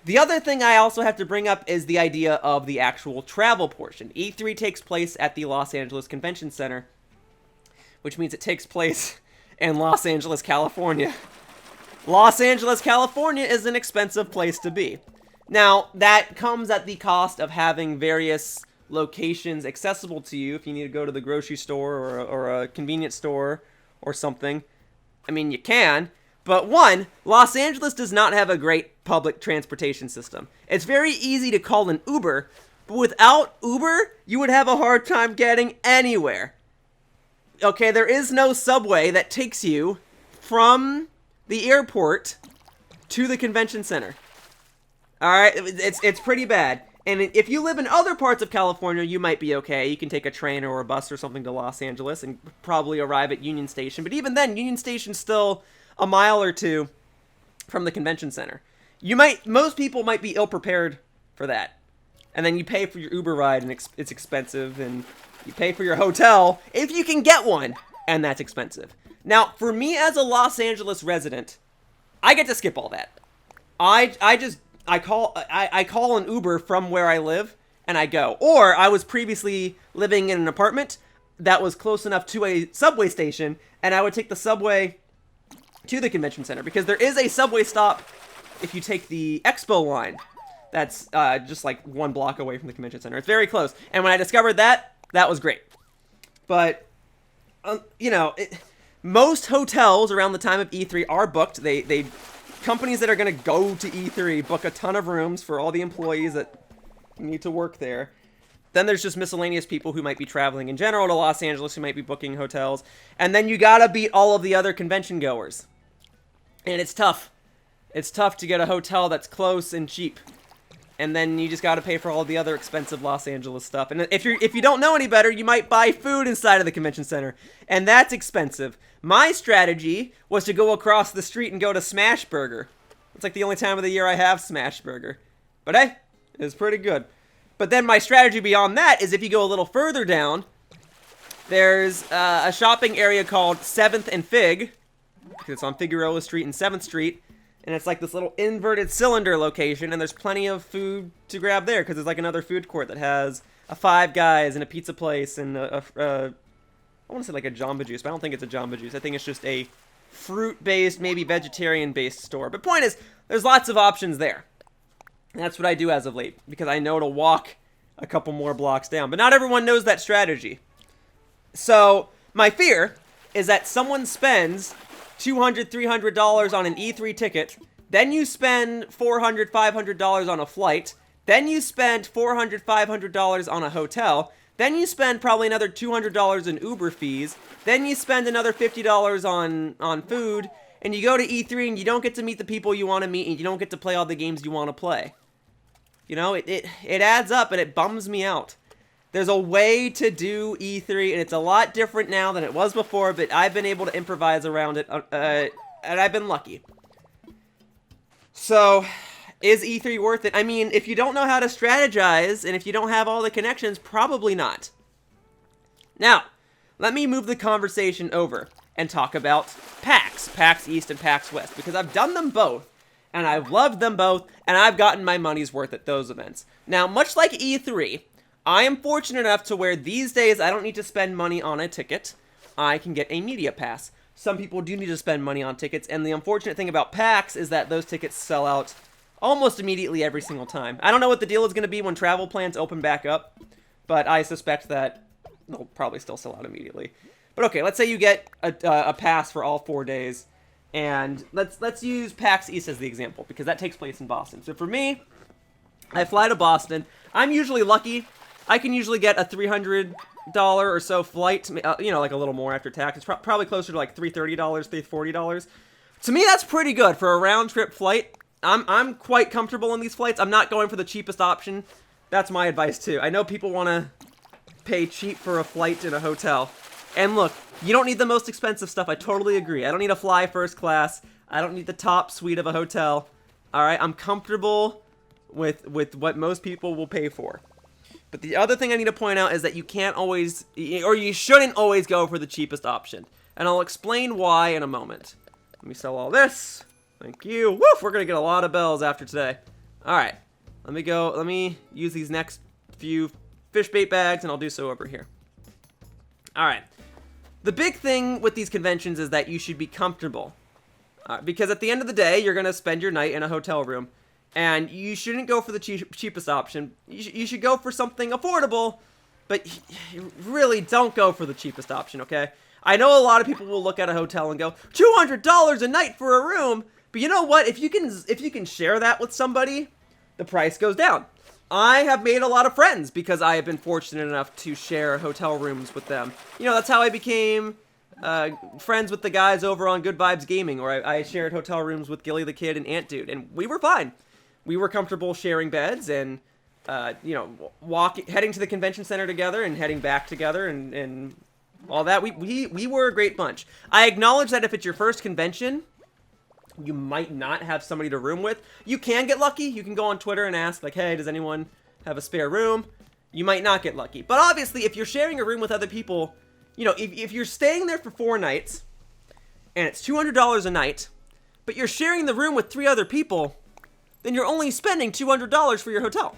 the other thing I also have to bring up is the idea of the actual travel portion. E3 takes place at the Los Angeles Convention Center, which means it takes place in Los Angeles, California. Los Angeles, California is an expensive place to be. Now, that comes at the cost of having various locations accessible to you if you need to go to the grocery store or a convenience store or something. I mean, you can. But one, Los Angeles does not have a great public transportation system. It's very easy to call an Uber, but without Uber, you would have a hard time getting anywhere. Okay, there is no subway that takes you from the airport to the convention center. Alright, it's pretty bad. And if you live in other parts of California, you might be okay. You can take a train or a bus or something to Los Angeles and probably arrive at Union Station. But even then, Union Station's still a mile or two from the convention center. Most people might be ill-prepared for that. And then you pay for your Uber ride, and it's expensive, and you pay for your hotel, if you can get one, and that's expensive. Now, for me as a Los Angeles resident, I get to skip all that. I call an Uber from where I live, and I go. Or, I was previously living in an apartment. that was close enough to a subway station, and I would take the subway to the convention center, because there is a subway stop if you take the Expo line. That's just like 1 block away from the convention center. It's very close. And when I discovered that, that was great. But, you know, most hotels around the time of E3 are booked. Companies that are going to go to E3 book a ton of rooms for all the employees that need to work there. Then there's just miscellaneous people who might be traveling in general to Los Angeles who might be booking hotels. And then you gotta beat all of the other convention goers. And it's tough. It's tough to get a hotel that's close and cheap. And then you just gotta pay for all the other expensive Los Angeles stuff. And if you don't know any better, you might buy food inside of the convention center. And that's expensive. My strategy was to go across the street and go to Smash Burger. It's like the only time of the year I have Smash Burger. But hey, it's pretty good. But then my strategy beyond that is if you go a little further down, there's a shopping area called 7th and Fig. It's on Figueroa Street and 7th Street. And it's like this little inverted cylinder location, and there's plenty of food to grab there, because there's like another food court that has a Five Guys and a pizza place and I want to say like a Jamba Juice, but I don't think it's a Jamba Juice. I think it's just a fruit-based, maybe vegetarian-based store. But point is, there's lots of options there. And that's what I do as of late, because I know to walk a couple more blocks down. But not everyone knows that strategy. So my fear is that someone spends $200, $300 on an E3 ticket, then you spend $400, $500 on a flight, then you spend $400, $500 on a hotel, then you spend probably another $200 in Uber fees, then you spend another $50 on food, and you go to E3 and you don't get to meet the people you want to meet, and you don't get to play all the games you want to play. You know, it adds up, and it bums me out. There's a way to do E3, and it's a lot different now than it was before, but I've been able to improvise around it, and I've been lucky. So, is E3 worth it? I mean, if you don't know how to strategize, and if you don't have all the connections, probably not. Now, let me move the conversation over and talk about PAX, PAX East and PAX West, because I've done them both, and I've loved them both, and I've gotten my money's worth at those events. Now, much like E3, I am fortunate enough to where these days I don't need to spend money on a ticket. I can get a media pass. Some people do need to spend money on tickets, and the unfortunate thing about PAX is that those tickets sell out almost immediately every single time. I don't know what the deal is going to be when travel plans open back up, but I suspect that they'll probably still sell out immediately. But okay, let's say you get a pass for all 4 days, and let's use PAX East as the example, because that takes place in Boston. So for me, I fly to Boston. I'm usually lucky. I can usually get a $300 or so flight, you know, like a little more after tax. It's probably closer to like $330, $340. To me, that's pretty good for a round-trip flight. I'm quite comfortable in these flights. I'm not going for the cheapest option. That's my advice, too. I know people want to pay cheap for a flight in a hotel. And look, you don't need the most expensive stuff. I totally agree. I don't need to fly first class. I don't need the top suite of a hotel. All right, I'm comfortable with what most people will pay for. But the other thing I need to point out is that you can't always, or you shouldn't always go for the cheapest option. And I'll explain why in a moment. Let me sell all this. Thank you. Woof, we're going to get a lot of bells after today. All right, let me use these next few fish bait bags, and I'll do so over here. All right. The big thing with these conventions is that you should be comfortable. Because at the end of the day, you're going to spend your night in a hotel room. And you shouldn't go for the cheapest option. You should go for something affordable, but really don't go for the cheapest option, okay? I know a lot of people will look at a hotel and go, $200 a night for a room, but you know what? If you can share that with somebody, the price goes down. I have made a lot of friends because I have been fortunate enough to share hotel rooms with them. You know, that's how I became friends with the guys over on Good Vibes Gaming, where I shared hotel rooms with Gilly the Kid and Ant Dude, and we were fine. We were comfortable sharing beds and, you know, heading to the convention center together and heading back together and all that. We were a great bunch. I acknowledge that if it's your first convention, you might not have somebody to room with. You can get lucky. You can go on Twitter and ask, like, hey, does anyone have a spare room? You might not get lucky. But obviously, if you're sharing a room with other people, you know, if you're staying there for 4 nights and it's $200 a night, but you're sharing the room with 3 other people, then you're only spending $200 for your hotel.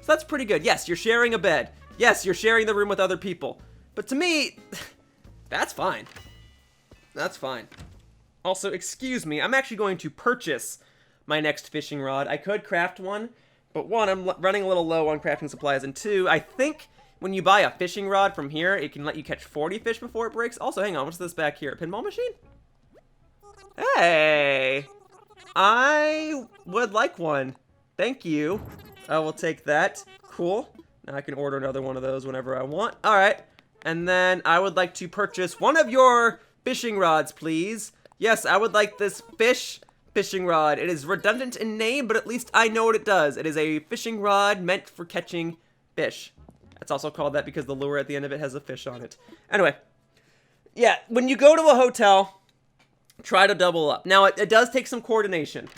So that's pretty good. Yes, you're sharing a bed. Yes, you're sharing the room with other people. But to me, that's fine. That's fine. Also, excuse me, I'm actually going to purchase my next fishing rod. I could craft one, but one, I'm running a little low on crafting supplies, and two, I think when you buy a fishing rod from here, it can let you catch 40 fish before it breaks. Also, hang on, what's this back here? A pinball machine? Hey! I would like one. Thank you. I will take that. Cool. Now I can order another one of those whenever I want. Alright. And then I would like to purchase one of your fishing rods, please. Yes, I would like this fishing rod. It is redundant in name, but at least I know what it does. It is a fishing rod meant for catching fish. It's also called that because the lure at the end of it has a fish on it. Anyway. Yeah, when you go to a hotel, try to double up. Now, it does take some coordination.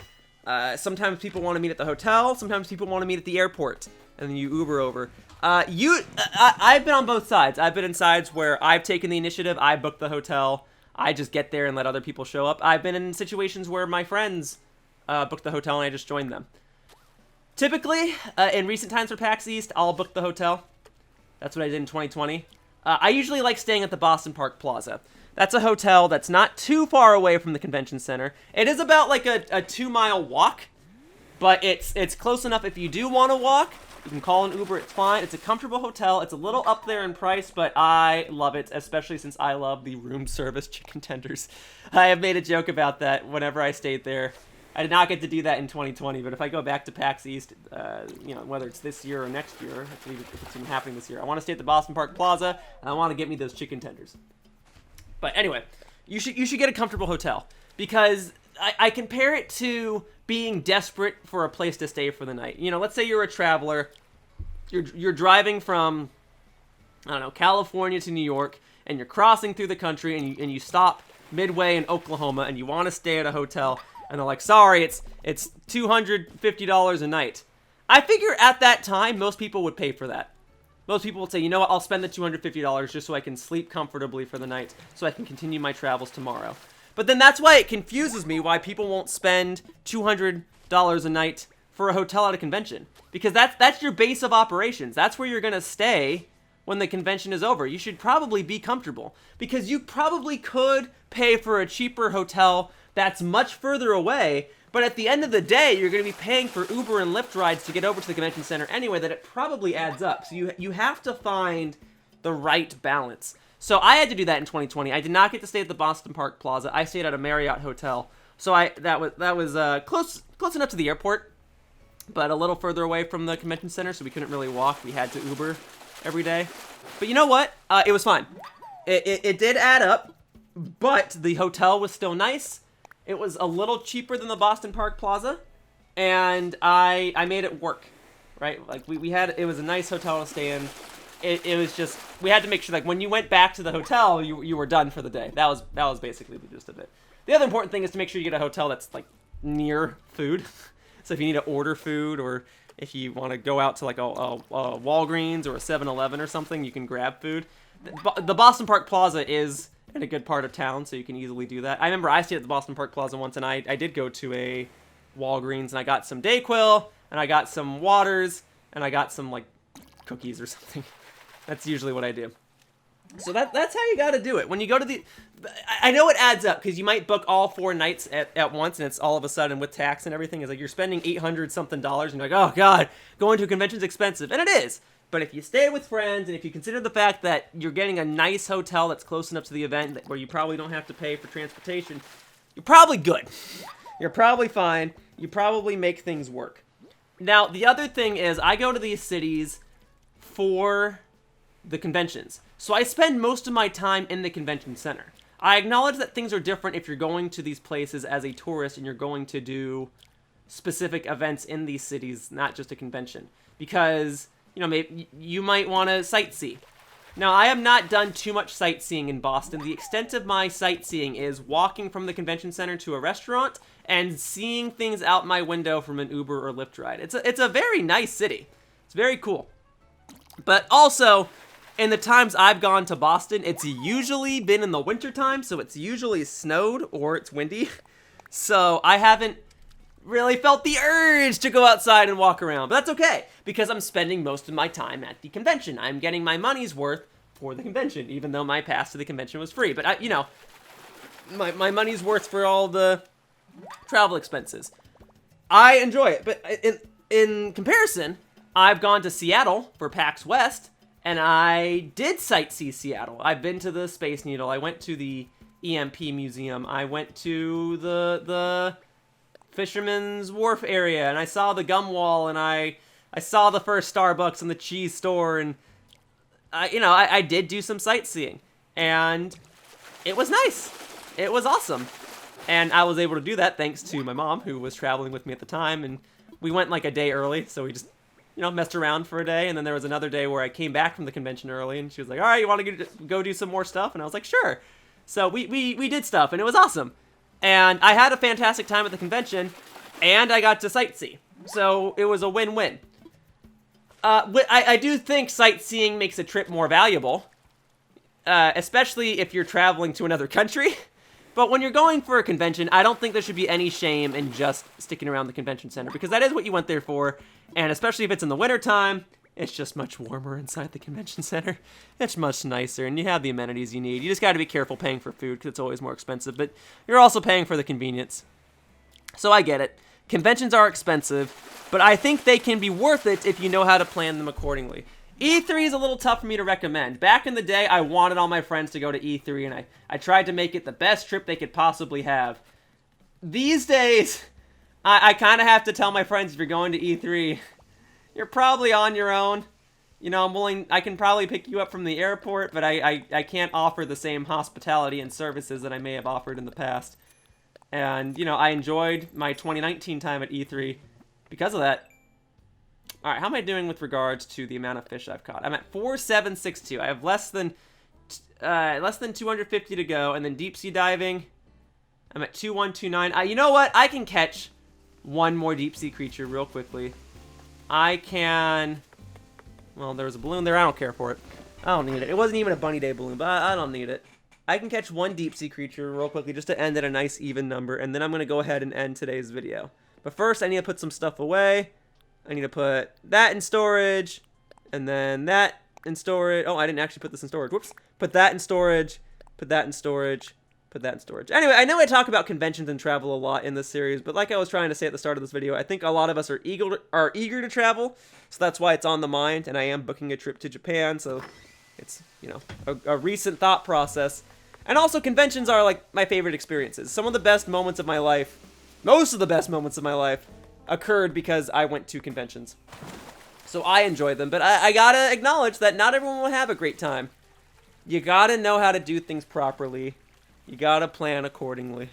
Sometimes people want to meet at the hotel. Sometimes people want to meet at the airport. And then you Uber over. I've been on both sides. I've been in sides where I've taken the initiative. I booked the hotel. I just get there and let other people show up. I've been in situations where my friends booked the hotel and I just joined them. Typically, in recent times for PAX East, I'll book the hotel. That's what I did in 2020. I usually like staying at the Boston Park Plaza. That's a hotel that's not too far away from the convention center. It is about like a 2-mile walk, but it's close enough if you do want to walk. You can call an Uber, it's fine. It's a comfortable hotel. It's a little up there in price, but I love it, especially since I love the room service chicken tenders. I have made a joke about that whenever I stayed there. I did not get to do that in 2020, but if I go back to PAX East, you know, whether it's this year or next year, if it's even happening this year, I want to stay at the Boston Park Plaza, and I want to get me those chicken tenders. But anyway, you should get a comfortable hotel, because I compare it to being desperate for a place to stay for the night. You know, let's say you're a traveler, you're driving from, I don't know, California to New York, and you're crossing through the country, and you stop midway in Oklahoma, and you want to stay at a hotel, and they're like, sorry, it's $250 a night. I figure at that time, most people would pay for that. Most people would say, you know what, I'll spend the $250 just so I can sleep comfortably for the night, so I can continue my travels tomorrow. But then that's why it confuses me why people won't spend $200 a night for a hotel at a convention. Because that's your base of operations. That's where you're going to stay when the convention is over. You should probably be comfortable. Because you probably could pay for a cheaper hotel that's much further away, but at the end of the day, you're going to be paying for Uber and Lyft rides to get over to the convention center anyway, that it probably adds up. So you have to find the right balance. So I had to do that in 2020. I did not get to stay at the Boston Park Plaza. I stayed at a Marriott hotel. So that was close enough to the airport, but a little further away from the convention center, so we couldn't really walk. We had to Uber every day. But you know what? It was fine. It did add up, but the hotel was still nice. It was a little cheaper than the Boston Park Plaza, and I made it work, right? Like it was a nice hotel to stay in. It was just, we had to make sure, like, when you went back to the hotel, you were done for the day. That was basically the gist of it. The other important thing is to make sure you get a hotel that's, like, near food. So if you need to order food, or if you want to go out to, like, a Walgreens or a 7-Eleven or something, you can grab food. The Boston Park Plaza is in a good part of town, so you can easily do that. I remember I stayed at the Boston Park Plaza once, and I did go to a Walgreens, and I got some Dayquil, and I got some waters, and I got some, like, cookies or something. That's usually what I do. So that's how you got to do it. When you go to the... I know it adds up, because you might book all 4 nights at once, and it's all of a sudden, with tax and everything, it's like you're spending $800-something, and you're like, oh, God, going to a convention's expensive. And it is. But if you stay with friends, and if you consider the fact that you're getting a nice hotel that's close enough to the event where you probably don't have to pay for transportation, you're probably good. You're probably fine. You probably make things work. Now, the other thing is, I go to these cities for the conventions. So I spend most of my time in the convention center. I acknowledge that things are different if you're going to these places as a tourist and you're going to do specific events in these cities, not just a convention. Because, you know, maybe you might want to sightsee. Now, I have not done too much sightseeing in Boston. The extent of my sightseeing is walking from the convention center to a restaurant and seeing things out my window from an Uber or Lyft ride. It's a very nice city. It's very cool. But also, in the times I've gone to Boston, it's usually been in the wintertime, so it's usually snowed or it's windy. So I haven't really felt the urge to go outside and walk around. But that's okay, because I'm spending most of my time at the convention. I'm getting my money's worth for the convention, even though my pass to the convention was free. But, you know, my money's worth for all the travel expenses. I enjoy it, but in comparison, I've gone to Seattle for PAX West, and I did sightsee Seattle. I've been to the Space Needle. I went to the EMP Museum. I went to the Fisherman's Wharf area, and I saw the gum wall, and I saw the first Starbucks and the cheese store, and you know, I did do some sightseeing, and it was nice. It was awesome. And I was able to do that thanks to my mom, who was traveling with me at the time, and we went like a day early, so we just, you know, messed around for a day, and then there was another day where I came back from the convention early, and she was like, all right, you want to go do some more stuff? And I was like, sure. So we did stuff, and it was awesome. And I had a fantastic time at the convention, and I got to sightsee. So it was a win-win. I do think sightseeing makes a trip more valuable, especially if you're traveling to another country. But when you're going for a convention, I don't think there should be any shame in just sticking around the convention center, because that is what you went there for, and especially if it's in the wintertime, it's just much warmer inside the convention center. It's much nicer, and you have the amenities you need. You just got to be careful paying for food, because it's always more expensive, but you're also paying for the convenience. So I get it. Conventions are expensive, but I think they can be worth it if you know how to plan them accordingly. E3 is a little tough for me to recommend. Back in the day, I wanted all my friends to go to E3, and I tried to make it the best trip they could possibly have. These days, I kind of have to tell my friends, if you're going to E3, you're probably on your own. You know, I can probably pick you up from the airport, but I can't offer the same hospitality and services that I may have offered in the past. And, you know, I enjoyed my 2019 time at E3 because of that. All right, how am I doing with regards to the amount of fish I've caught? I'm at 4762. I have less than 250 to go, and then deep sea diving, I'm at 2129. You know what? I can catch one more deep sea creature real quickly. I can. Well, there was a balloon there. I don't care for it. I don't need it. It wasn't even a bunny day balloon, but I don't need it. I can catch one deep sea creature real quickly just to end at a nice even number, and then I'm gonna go ahead and end today's video. But first, I need to put some stuff away. I need to put that in storage, and then that in storage. Oh, I didn't actually put this in storage. Whoops. Put that in storage, put that in storage, put that in storage. Anyway, I know I talk about conventions and travel a lot in this series, but like I was trying to say at the start of this video, I think a lot of us are eager to travel, so that's why it's on the mind, and I am booking a trip to Japan, so it's, you know, a recent thought process. And also, conventions are, like, my favorite experiences. Some of the best moments of my life, most of the best moments of my life, occurred because I went to conventions. So I enjoy them, but I gotta acknowledge that not everyone will have a great time. You gotta know how to do things properly. You gotta plan accordingly.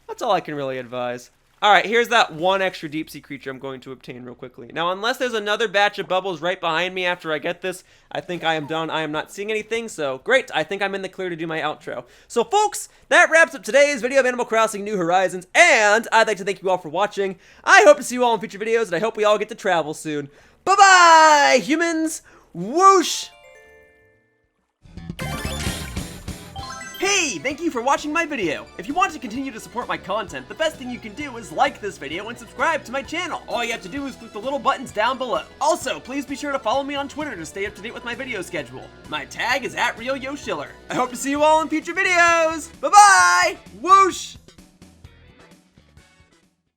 That's all I can really advise. Alright, here's that one extra deep sea creature I'm going to obtain real quickly. Now, unless there's another batch of bubbles right behind me after I get this, I think I am done. I am not seeing anything, so great. I think I'm in the clear to do my outro. So, folks, that wraps up today's video of Animal Crossing New Horizons, and I'd like to thank you all for watching. I hope to see you all in future videos, and I hope we all get to travel soon. Bye-bye, humans! Whoosh! Hey, thank you for watching my video. If you want to continue to support my content, the best thing you can do is like this video and subscribe to my channel. All you have to do is click the little buttons down below. Also, please be sure to follow me on Twitter to stay up to date with my video schedule. My tag is @RealYoshiller. I hope to see you all in future videos. Bye-bye! Whoosh!